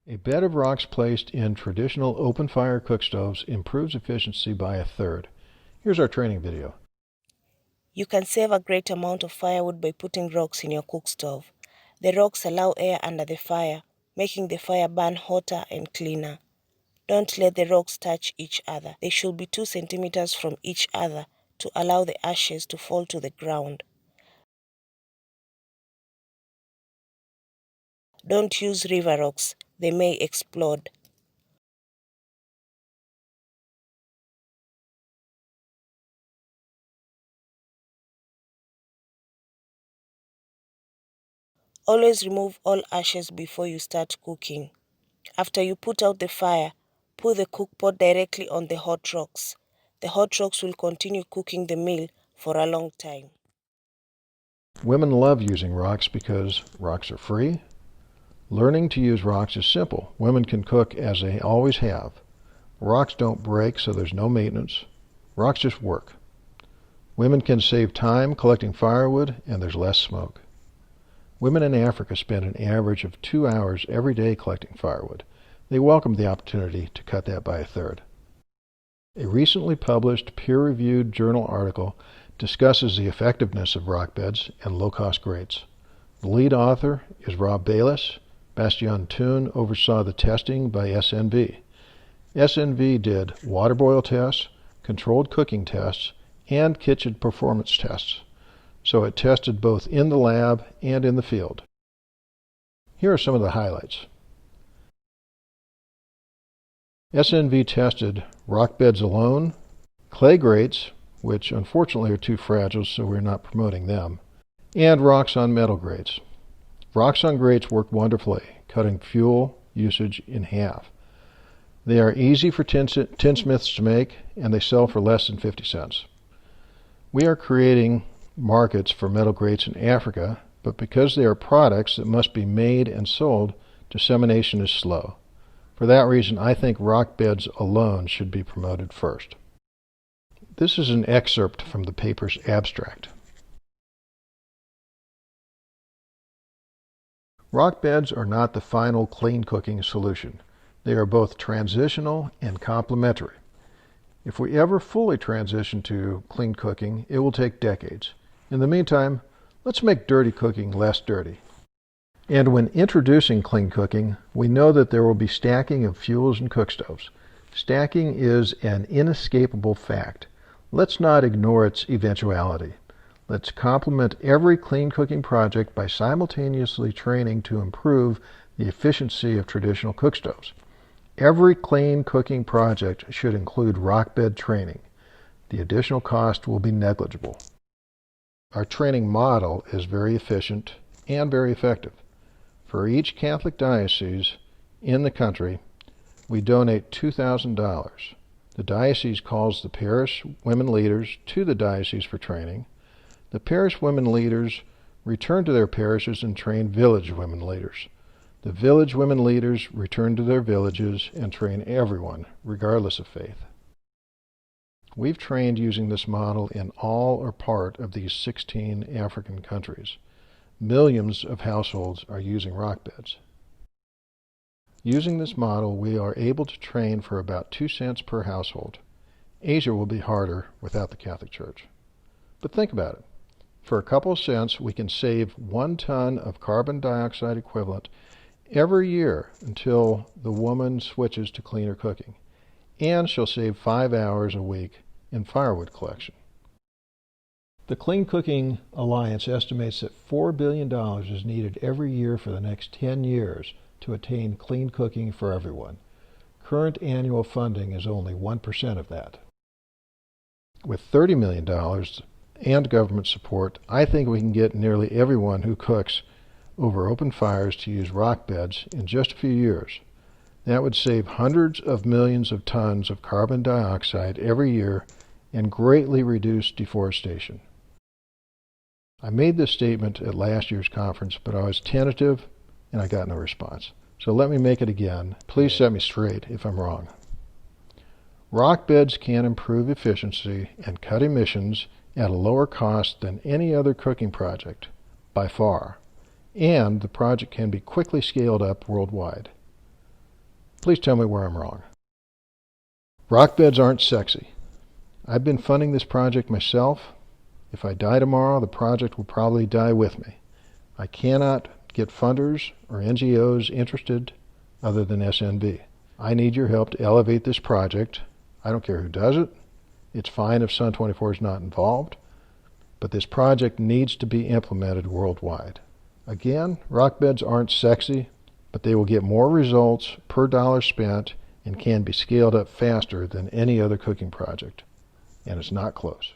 A bed of rocks placed in traditional open-fire cookstoves improves efficiency by a third. Here's our training video. You can save a great amount of firewood by putting rocks in your cookstove. The rocks allow air under the fire, making the fire burn hotter and cleaner. Don't let the rocks touch each other. They should be 2 centimeters from each other to allow the ashes to fall to the ground. Don't use river rocks. They may explode. Always remove all ashes before you start cooking. After you put out the fire, put the cookpot directly on the hot rocks. The hot rocks will continue cooking the meal for a long time. Women love using rocks because rocks are free. Learning to use rocks is simple. Women can cook as they always have. Rocks don't break, so there's no maintenance. Rocks just work. Women can save time collecting firewood, and there's less smoke. Women in Africa spend an average of 2 hours every day collecting firewood. They welcome the opportunity to cut that by a third. A recently published peer-reviewed journal article discusses the effectiveness of rock beds and low-cost grates. The lead author is Rob Bayless. Bastien Toon oversaw the testing by SNV. SNV did water boil tests, controlled cooking tests, and kitchen performance tests. So it tested both in the lab and in the field. Here are some of the highlights. SNV tested rock beds alone, clay grates, which unfortunately are too fragile, so we're not promoting them, and rocks on metal grates. Rocks on grates work wonderfully, cutting fuel usage in half. They are easy for tinsmiths to make, and they sell for less than 50 cents. We are creating markets for metal grates in Africa, but because they are products that must be made and sold, dissemination is slow. For that reason, I think rock beds alone should be promoted first. This is an excerpt from the paper's abstract. Rock beds are not the final clean cooking solution. They are both transitional and complementary. If we ever fully transition to clean cooking, it will take decades. In the meantime, let's make dirty cooking less dirty. And when introducing clean cooking, we know that there will be stacking of fuels and cookstoves. Stacking is an inescapable fact. Let's not ignore its eventuality. Let's complement every clean cooking project by simultaneously training to improve the efficiency of traditional cookstoves. Every clean cooking project should include rock bed training. The additional cost will be negligible. Our training model is very efficient and very effective. For each Catholic diocese in the country, we donate $2,000. The diocese calls the parish women leaders to the diocese for training. The parish women leaders return to their parishes and train village women leaders. The village women leaders return to their villages and train everyone, regardless of faith. We've trained using this model in all or part of these 16 African countries. Millions of households are using rock beds. Using this model, we are able to train for about 2 cents per household. Asia will be harder without the Catholic Church. But think about it. For a couple of cents, we can save 1 ton of carbon dioxide equivalent every year until the woman switches to cleaner cooking. And she'll save 5 hours a week in firewood collection. The Clean Cooking Alliance estimates that $4 billion is needed every year for the next 10 years to attain clean cooking for everyone. Current annual funding is only 1% of that. With $30 million and government support, I think we can get nearly everyone who cooks over open fires to use rock beds in just a few years. That would save hundreds of millions of tons of carbon dioxide every year and greatly reduce deforestation. I made this statement at last year's conference, but I was tentative and I got no response. So let me make it again. Please set me straight if I'm wrong. Rock beds can improve efficiency and cut emissions at a lower cost than any other cooking project, by far, and the project can be quickly scaled up worldwide. Please tell me where I'm wrong. Rock beds aren't sexy. I've been funding this project myself. If I die tomorrow, the project will probably die with me. I cannot get funders or NGOs interested other than SNB. I need your help to elevate this project. I don't care who does it. It's fine if Sun 24 is not involved, but this project needs to be implemented worldwide. Again, rock beds aren't sexy, but they will get more results per dollar spent and can be scaled up faster than any other cooking project. And it's not close.